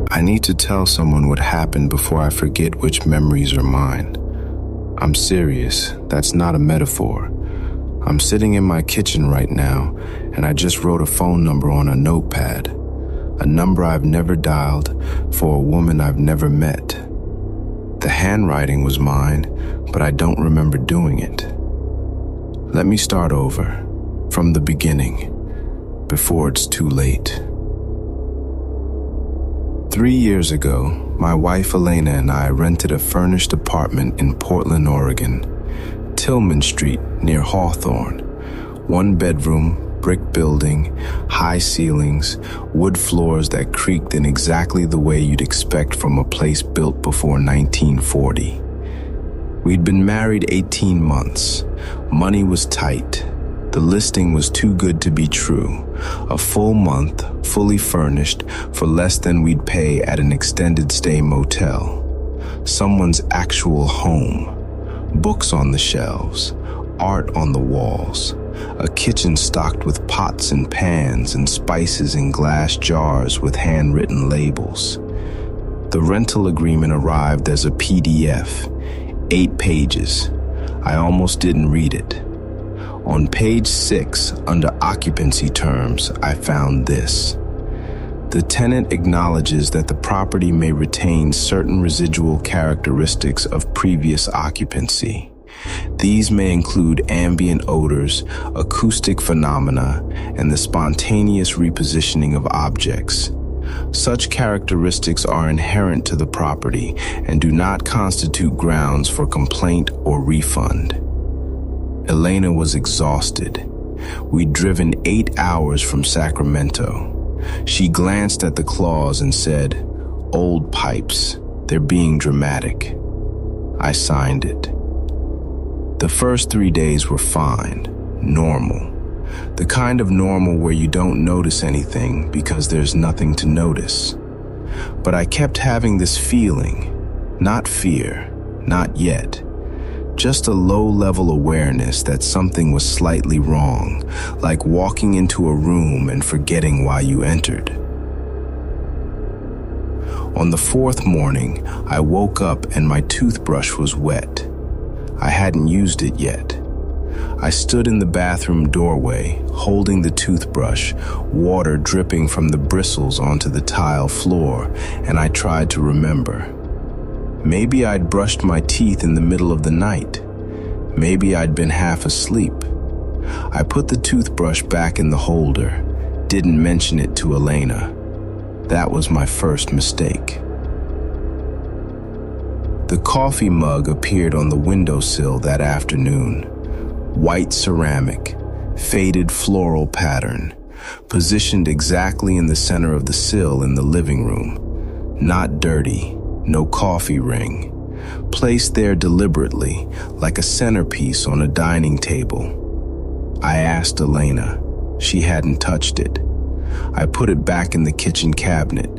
I need to tell someone what happened before I forget which memories are mine. I'm serious, that's not a metaphor. I'm sitting in my kitchen right now, and I just wrote a phone number on a notepad. A number I've never dialed for a woman I've never met. The handwriting was mine, but I don't remember doing it. Let me start over, from the beginning, before it's too late. 3 years ago, my wife Elena and I rented a furnished apartment in Portland, Oregon, Tillman Street near Hawthorne. 1 bedroom, brick building, high ceilings, wood floors that creaked in exactly the way you'd expect from a place built before 1940. We'd been married 18 months. Money was tight. The listing was too good to be true. A full month, fully furnished, for less than we'd pay at an extended stay motel. Someone's actual home. Books on the shelves, art on the walls, a kitchen stocked with pots and pans and spices in glass jars with handwritten labels. The rental agreement arrived as a PDF, 8 pages. I almost didn't read it. On page 6, under occupancy terms, I found this. The tenant acknowledges that the property may retain certain residual characteristics of previous occupancy. These may include ambient odors, acoustic phenomena, and the spontaneous repositioning of objects. Such characteristics are inherent to the property and do not constitute grounds for complaint or refund. Elena was exhausted. We'd driven 8 hours from Sacramento. She glanced at the clause and said, "Old pipes, they're being dramatic." I signed it. The first 3 days were fine, normal. The kind of normal where you don't notice anything because there's nothing to notice. But I kept having this feeling, not fear, not yet. Just a low-level awareness that something was slightly wrong, like walking into a room and forgetting why you entered. On the 4th morning, I woke up and my toothbrush was wet. I hadn't used it yet. I stood in the bathroom doorway, holding the toothbrush, water dripping from the bristles onto the tile floor, and I tried to remember. Maybe I'd brushed my teeth in the middle of the night. Maybe I'd been half asleep. I put the toothbrush back in the holder, didn't mention it to Elena. That was my first mistake. The coffee mug appeared on the windowsill that afternoon. White ceramic, faded floral pattern, positioned exactly in the center of the sill in the living room. Not dirty. No coffee ring, placed there deliberately, like a centerpiece on a dining table. I asked Elena. She hadn't touched it. I put it back in the kitchen cabinet.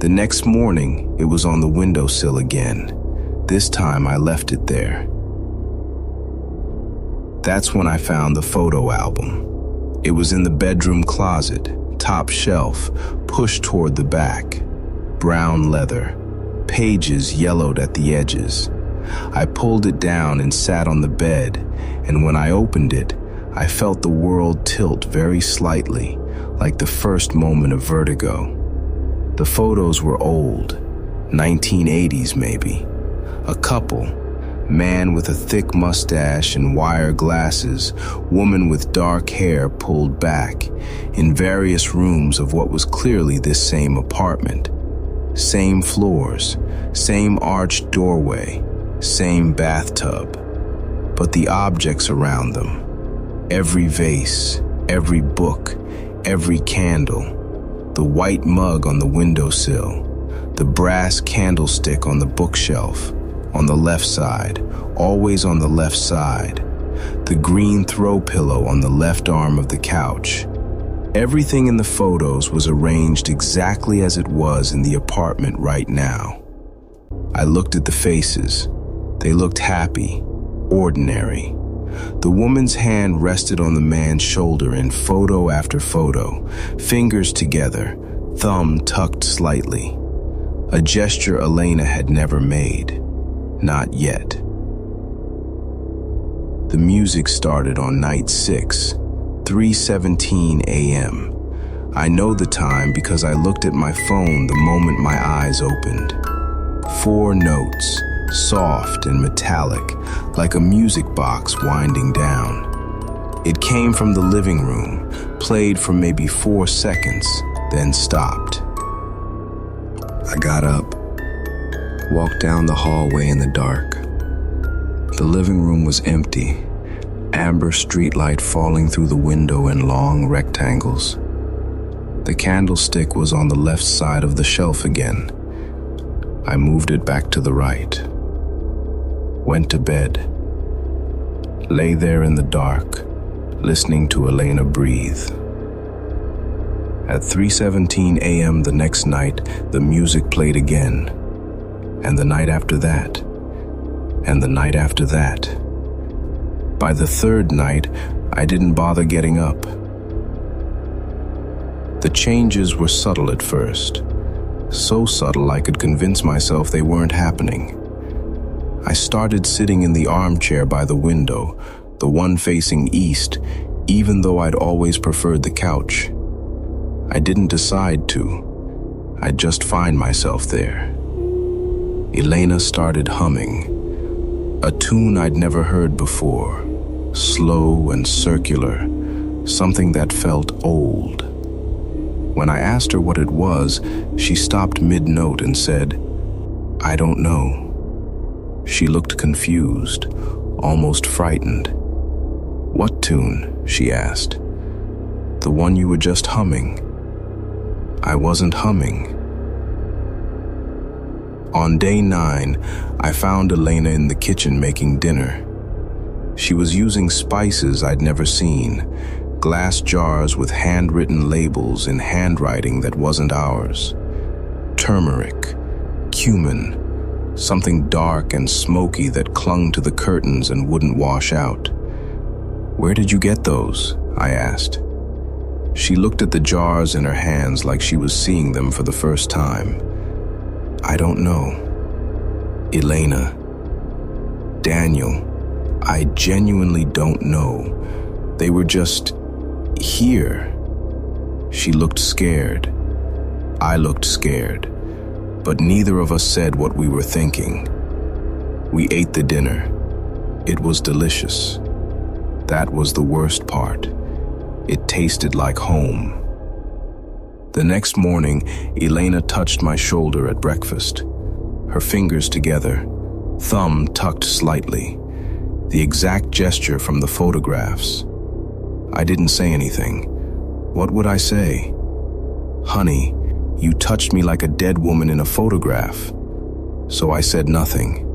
The next morning, it was on the windowsill again. This time, I left it there. That's when I found the photo album. It was in the bedroom closet, top shelf, pushed toward the back. Brown leather. Pages yellowed at the edges. I pulled it down and sat on the bed, and when I opened it, I felt the world tilt very slightly, like the first moment of vertigo. The photos were old, 1980s maybe. A couple, man with a thick mustache and wire glasses, woman with dark hair pulled back, in various rooms of what was clearly this same apartment. Same floors, same arched doorway, same bathtub. But the objects around them, every vase, every book, every candle, the white mug on the windowsill, the brass candlestick on the bookshelf, on the left side, always on the left side, the green throw pillow on the left arm of the couch. Everything in the photos was arranged exactly as it was in the apartment right now. I looked at the faces. They looked happy, ordinary. The woman's hand rested on the man's shoulder in photo after photo, fingers together, thumb tucked slightly. a gesture Elena had never made. Not yet. The music started on night 6, 3:17 a.m. I know the time because I looked at my phone the moment my eyes opened. 4 notes, soft and metallic, like a music box winding down. It came from the living room, played for maybe 4 seconds, then stopped. I got up, walked down the hallway in the dark. The living room was empty, amber streetlight falling through the window in long rectangles. The candlestick was on the left side of the shelf again. I moved it back to the right. Went to bed. Lay there in the dark, listening to Elena breathe. At 3:17 a.m. the next night, the music played again. And the night after that. And the night after that. By the 3rd night, I didn't bother getting up. The changes were subtle at first. So subtle I could convince myself they weren't happening. I started sitting in the armchair by the window, the one facing east, even though I'd always preferred the couch. I didn't decide to. I'd just find myself there. Elena started humming, a tune I'd never heard before, slow and circular, something that felt old. When I asked her what it was, she stopped mid-note and said, "I don't know." She looked confused, almost frightened. "What tune?" she asked. "The one you were just humming." I wasn't humming. On day 9, I found Elena in the kitchen making dinner. She was using spices I'd never seen, glass jars with handwritten labels in handwriting that wasn't ours. Turmeric, cumin, something dark and smoky that clung to the curtains and wouldn't wash out. "Where did you get those?" I asked. She looked at the jars in her hands like she was seeing them for the first time. "I don't know." "Elena, Daniel, I genuinely don't know. They were just here." She looked scared. I looked scared, but neither of us said what we were thinking. We ate the dinner. It was delicious. That was the worst part. It tasted like home. The next morning, Elena touched my shoulder at breakfast. Her fingers together, thumb tucked slightly, the exact gesture from the photographs. I didn't say anything. What would I say? "Honey, you touched me like a dead woman in a photograph." So I said nothing,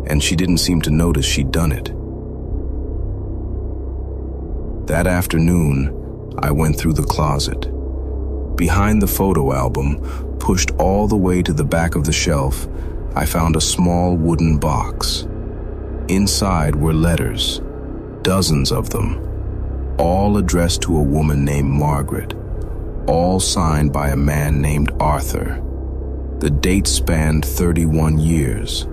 and she didn't seem to notice she'd done it. That afternoon, I went through the closet. Behind the photo album, pushed all the way to the back of the shelf, I found a small wooden box. Inside were letters, dozens of them, all addressed to a woman named Margaret, all signed by a man named Arthur. The date spanned 31 years.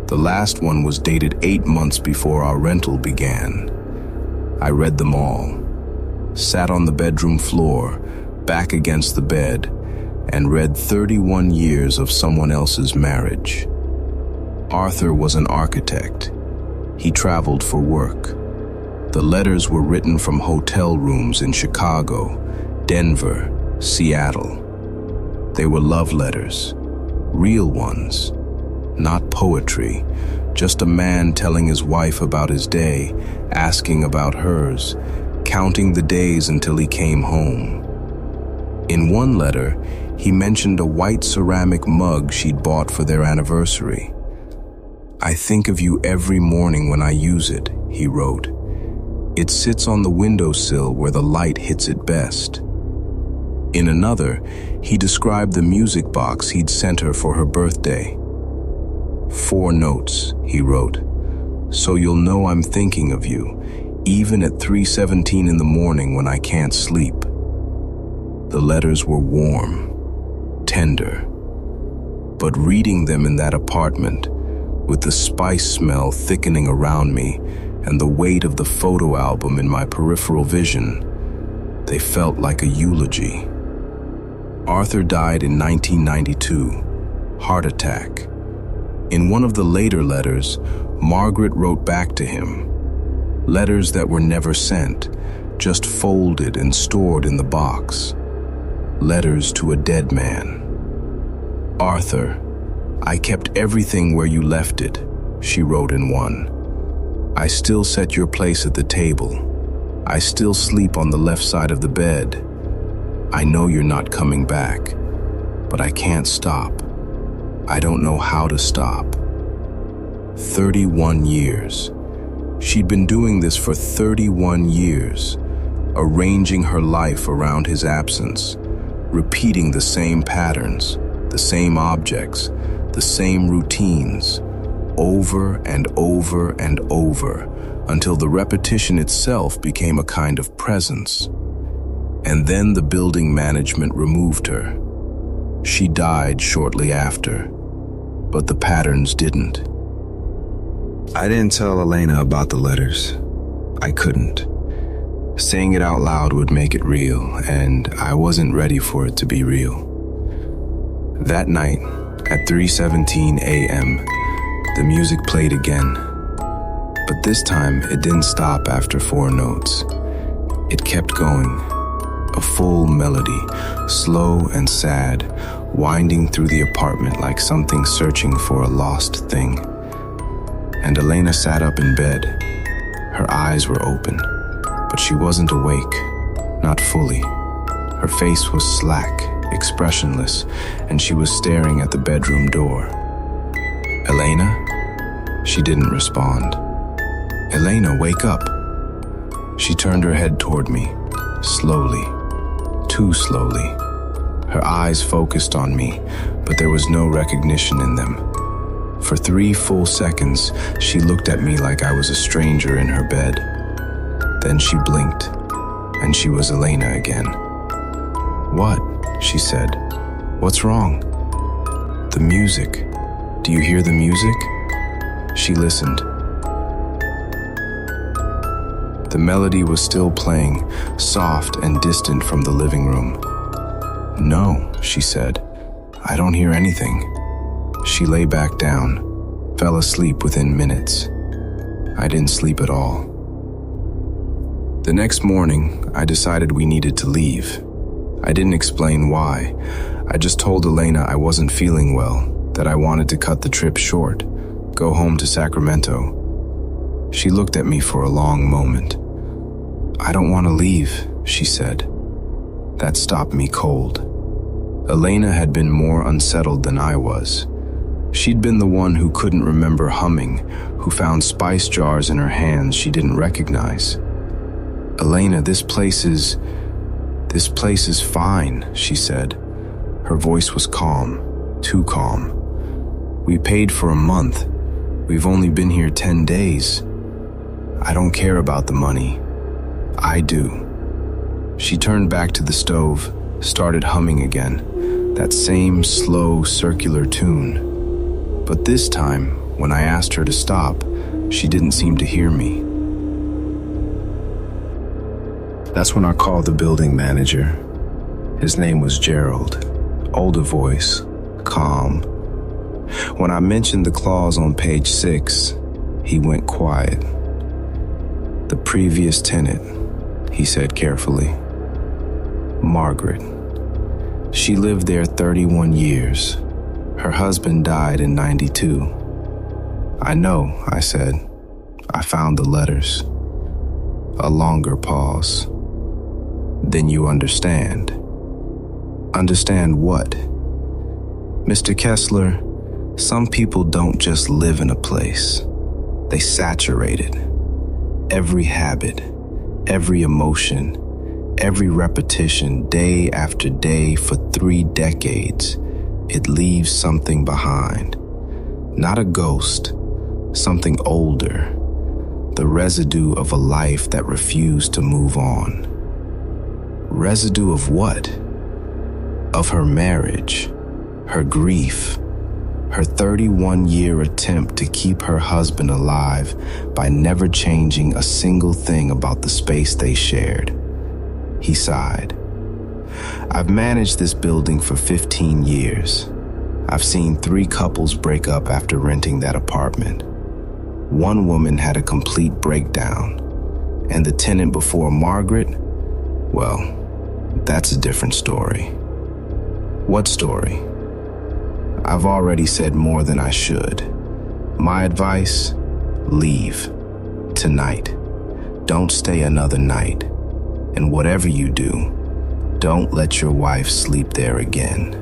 The last one was dated 8 months before our rental began. I read them all, sat on the bedroom floor, back against the bed, and read 31 years of someone else's marriage. Arthur was an architect. He traveled for work. The letters were written from hotel rooms in Chicago, Denver, Seattle. They were love letters, real ones, not poetry, just a man telling his wife about his day, asking about hers, counting the days until he came home. In one letter, he mentioned a white ceramic mug she'd bought for their anniversary. "I think of you every morning when I use it," he wrote. "It sits on the windowsill where the light hits it best." In another, he described the music box he'd sent her for her birthday. "4 notes," he wrote, "so you'll know I'm thinking of you, even at 3:17 in the morning when I can't sleep." The letters were warm, tender. But reading them in that apartment, with the spice smell thickening around me and the weight of the photo album in my peripheral vision, they felt like a eulogy. Arthur died in 1992, heart attack. In one of the later letters, Margaret wrote back to him. Letters that were never sent, just folded and stored in the box. Letters to a dead man. Arthur, I kept everything where you left it, she wrote in one. I still set your place at the table. I still sleep on the left side of the bed. I know you're not coming back, but I can't stop. I don't know how to stop. 31 years. She'd been doing this for 31 years, arranging her life around his absence, repeating the same patterns, the same objects, the same routines, over and over and over, until the repetition itself became a kind of presence. And then the building management removed her. She died shortly after, but the patterns didn't. I didn't tell Elena about the letters. I couldn't. Saying it out loud would make it real, and I wasn't ready for it to be real. That night, at 3:17 a.m., the music played again. But this time, it didn't stop after 4 notes. It kept going. A full melody, slow and sad, winding through the apartment like something searching for a lost thing. And Elena sat up in bed. Her eyes were open, but she wasn't awake, not fully. Her face was slack, expressionless, and she was staring at the bedroom door. Elena? She didn't respond. Elena, wake up. She turned her head toward me, slowly, too slowly. Her eyes focused on me, but there was no recognition in them. For 3 full seconds, she looked at me like I was a stranger in her bed. Then she blinked, and she was Elena again. What? She said. What's wrong? The music. Do you hear the music? She listened. The melody was still playing, soft and distant from the living room. No, she said. I don't hear anything. She lay back down, fell asleep within minutes. I didn't sleep at all. The next morning, I decided we needed to leave. I didn't explain why. I just told Elena I wasn't feeling well, that I wanted to cut the trip short, go home to Sacramento. She looked at me for a long moment. I don't want to leave, she said. That stopped me cold. Elena had been more unsettled than I was. She'd been the one who couldn't remember humming, who found spice jars in her hands she didn't recognize. Elena, this place is fine, she said. Her voice was calm, too calm. We paid for a month. We've only been here 10 days. I don't care about the money. I do. She turned back to the stove, started humming again, that same slow, circular tune. But this time, when I asked her to stop, she didn't seem to hear me. That's when I called the building manager. His name was Gerald. Older voice, calm. When I mentioned the clause on page 6, he went quiet. The previous tenant, he said carefully. Margaret. She lived there 31 years. Her husband died in 92. I know, I said. I found the letters. A longer pause. Then you understand. Understand what? Mr. Kessler, some people don't just live in a place. They saturate it. Every habit, every emotion, every repetition, day after day for 3 decades, it leaves something behind. Not a ghost, something older. The residue of a life that refused to move on. Residue of what? Of her marriage, her grief, Her 31-year attempt to keep her husband alive by never changing a single thing about the space they shared. He sighed. I've managed this building for 15 years. I've seen 3 couples break up after renting that apartment. One woman had a complete breakdown, and the tenant before Margaret, well, that's a different story. What story? I've already said more than I should. My advice? Leave. Tonight. Don't stay another night. And whatever you do, don't let your wife sleep there again.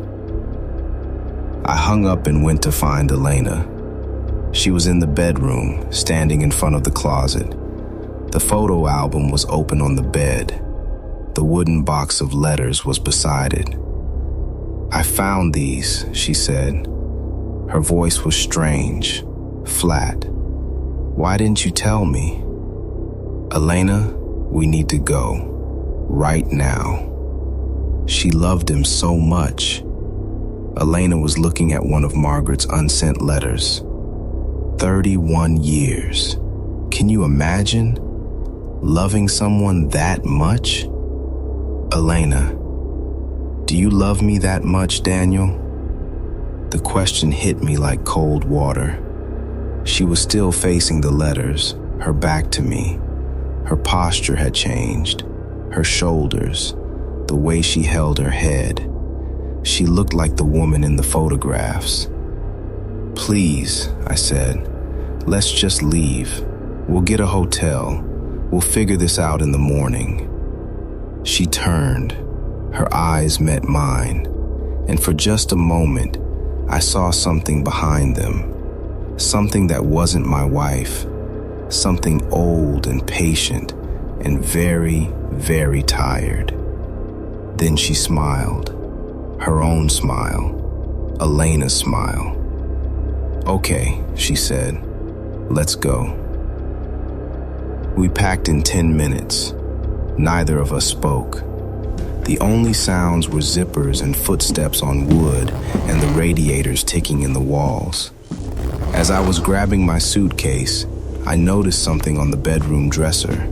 I hung up and went to find Elena. She was in the bedroom, standing in front of the closet. The photo album was open on the bed. The wooden box of letters was beside it. I found these, she said. Her voice was strange, flat. Why didn't you tell me? Elena, we need to go. Right now. She loved him so much. Elena was looking at one of Margaret's unsent letters. 31 years. Can you imagine? Loving someone that much? Elena, do you love me that much, Daniel? The question hit me like cold water. She was still facing the letters, her back to me. Her posture had changed. Her shoulders, the way she held her head. She looked like the woman in the photographs. Please, I said, let's just leave. We'll get a hotel. We'll figure this out in the morning. She turned. Her eyes met mine, and for just a moment, I saw something behind them. Something that wasn't my wife. Something old and patient and very, very tired. Then she smiled. Her own smile. Elena's smile. Okay, she said. Let's go. We packed in 10 minutes. Neither of us spoke. The only sounds were zippers and footsteps on wood and the radiators ticking in the walls. As I was grabbing my suitcase, I noticed something on the bedroom dresser.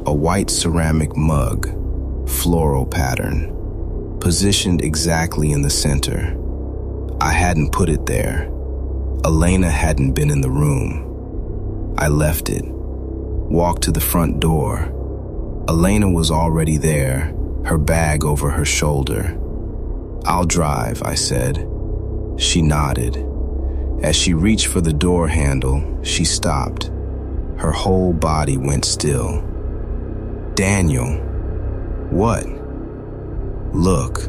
A white ceramic mug, floral pattern, positioned exactly in the center. I hadn't put it there. Elena hadn't been in the room. I left it, walked to the front door. Elena was already there, her bag over her shoulder. I'll drive, I said. She nodded. As she reached for the door handle, she stopped. Her whole body went still. Daniel. What? Look.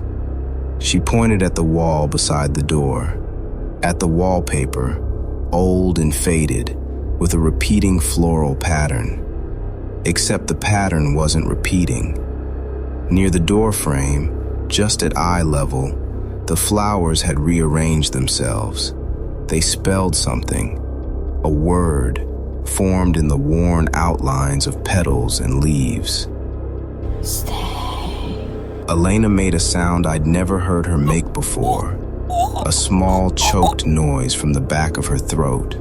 She pointed at the wall beside the door. At the wallpaper, old and faded, with a repeating floral pattern. Except the pattern wasn't repeating. Near the door frame, just at eye level, the flowers had rearranged themselves. They spelled something, a word formed in the worn outlines of petals and leaves. Stay. Elena made a sound I'd never heard her make before, a small choked noise from the back of her throat.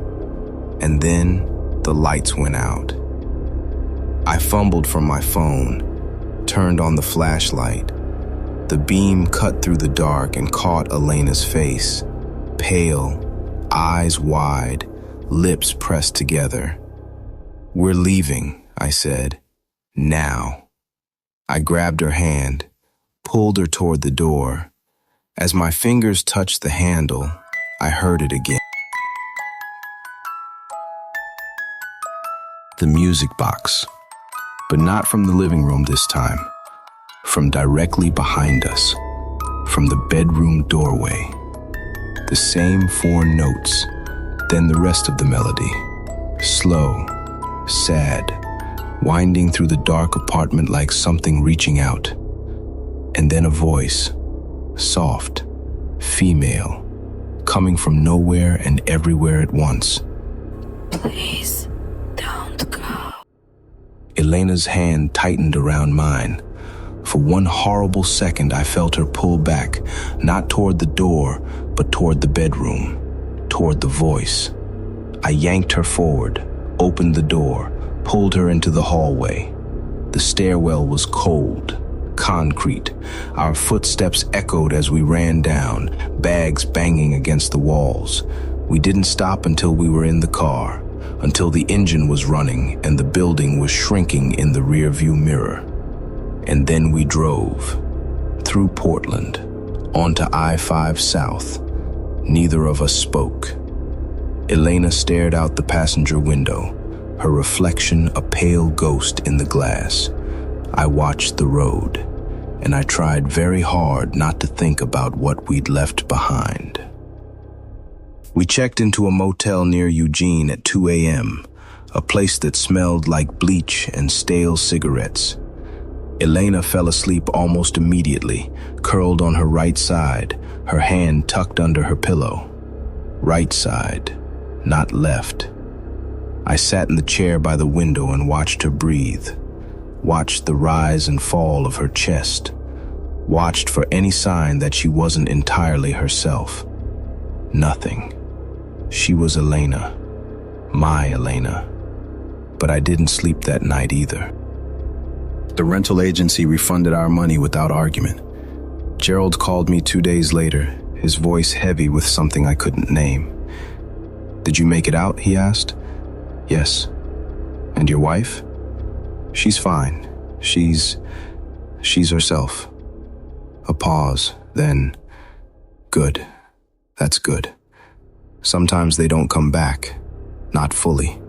And then the lights went out. I fumbled for my phone, turned on the flashlight. The beam cut through the dark and caught Elena's face, pale, eyes wide, lips pressed together. We're leaving, I said. Now. I grabbed her hand, pulled her toward the door. As my fingers touched the handle, I heard it again. The music box. But not from the living room this time. From directly behind us. From the bedroom doorway. The same 4 notes, then the rest of the melody. Slow, sad, winding through the dark apartment like something reaching out. And then a voice, soft, female, coming from nowhere and everywhere at once. Please, don't go. Elena's hand tightened around mine. For one horrible second, I felt her pull back, not toward the door, but toward the bedroom. toward the voice. I yanked her forward, opened the door, pulled her into the hallway. The stairwell was cold, concrete. Our footsteps echoed as we ran down, bags banging against the walls. We didn't stop until we were in the car, until the engine was running and the building was shrinking in the rearview mirror. And then we drove through Portland, onto I-5 South. Neither of us spoke. Elena stared out the passenger window, her reflection a pale ghost in the glass. I watched the road, and I tried very hard not to think about what we'd left behind. We checked into a motel near Eugene at 2 a.m., a place that smelled like bleach and stale cigarettes. Elena fell asleep almost immediately, curled on her right side, her hand tucked under her pillow. Right side, not left. I sat in the chair by the window and watched her breathe, watched the rise and fall of her chest, watched for any sign that she wasn't entirely herself. Nothing. She was Elena, my Elena. But I didn't sleep that night either. The rental agency refunded our money without argument. Gerald called me 2 days later, his voice heavy with something I couldn't name. "Did you make it out?" he asked. "Yes." "And your wife?" "She's fine. She's herself." A pause, then, "Good. That's good. Sometimes they don't come back. Not fully."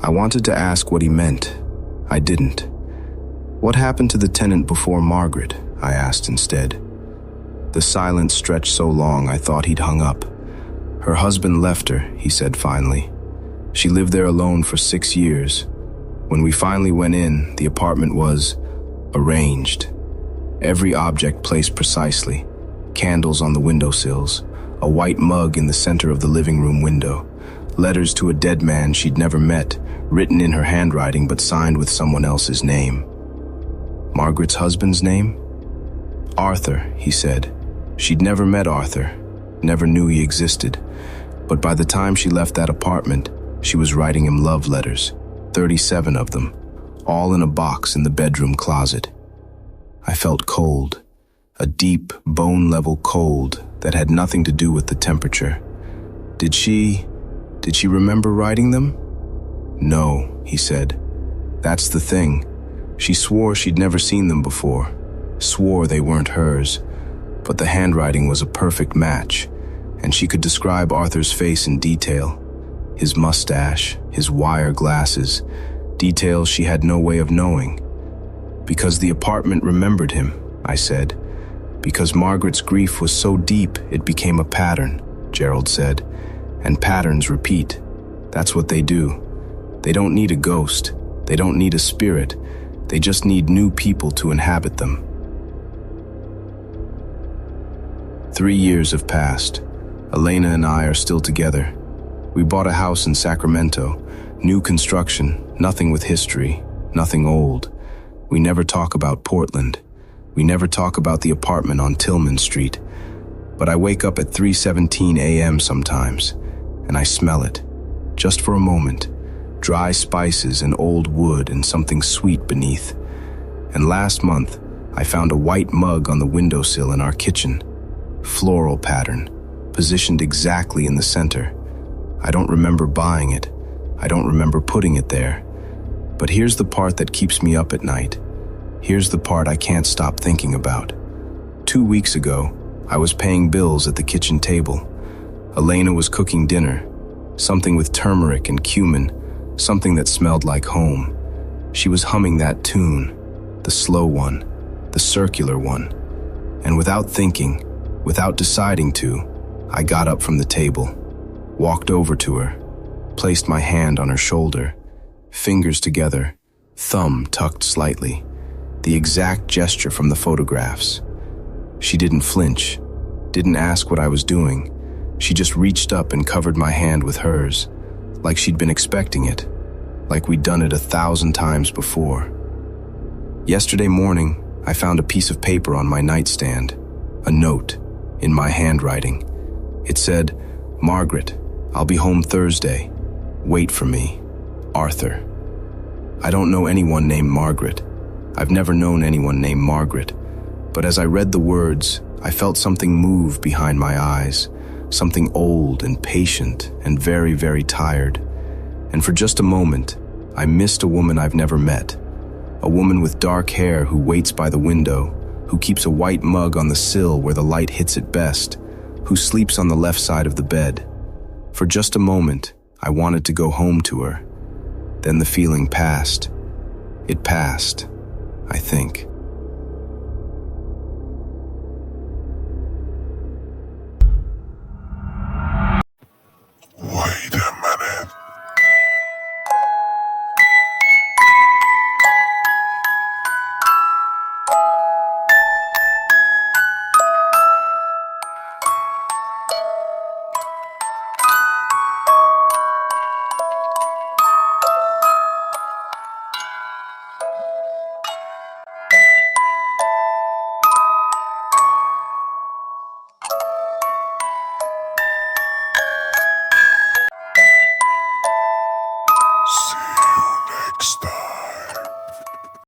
I wanted to ask what he meant. I didn't. "What happened to the tenant before Margaret?" I asked instead. The silence stretched so long I thought he'd hung up. "Her husband left her," he said finally. "She lived there alone for 6 years. When we finally went in, the apartment was arranged. Every object placed precisely. Candles on the windowsills, a white mug in the center of the living room window, letters to a dead man she'd never met, written in her handwriting but signed with someone else's name." "Margaret's husband's name?" "Arthur," he said. She'd never met Arthur, never knew he existed. But by the time she left that apartment, she was writing him love letters, 37 of them, all in a box in the bedroom closet. I felt cold, a deep, bone-level cold that had nothing to do with the temperature. Did she remember writing them? "No," he said. "That's the thing. She swore she'd never seen them before, swore they weren't hers, but the handwriting was a perfect match, and she could describe Arthur's face in detail. His mustache, his wire glasses, details she had no way of knowing. Because the apartment remembered him," I said. "Because Margaret's grief was so deep it became a pattern," Gerald said. "And patterns repeat. That's what they do. They don't need a ghost. They don't need a spirit. They just need new people to inhabit them." 3 years have passed. Elena and I are still together. We bought a house in Sacramento, new construction, nothing with history, nothing old. We never talk about Portland. We never talk about the apartment on Tillman Street. But I wake up at 3:17 a.m. sometimes, and I smell it, just for a moment. Dry spices and old wood and something sweet beneath. And last month, I found a white mug on the windowsill in our kitchen. Floral pattern, positioned exactly in the center. I don't remember buying it. I don't remember putting it there. But here's the part that keeps me up at night. Here's the part I can't stop thinking about. 2 weeks ago, I was paying bills at the kitchen table. Elena was cooking dinner, something with turmeric and cumin, something that smelled like home. She was humming that tune, the slow one, the circular one. And without thinking, without deciding to, I got up from the table, walked over to her, placed my hand on her shoulder, fingers together, thumb tucked slightly, the exact gesture from the photographs. She didn't flinch, didn't ask what I was doing. She just reached up and covered my hand with hers, like she'd been expecting it, like we'd done it 1,000 times before. Yesterday morning, I found a piece of paper on my nightstand, a note, in my handwriting. It said, Margaret, I'll be home Thursday. Wait for me. Arthur. I don't know anyone named Margaret. I've never known anyone named Margaret. But as I read the words, I felt something move behind my eyes, something old and patient and very, very tired. And for just a moment, I missed a woman I've never met. A woman with dark hair who waits by the window, who keeps a white mug on the sill where the light hits it best, who sleeps on the left side of the bed. For just a moment, I wanted to go home to her. Then the feeling passed. It passed, I think.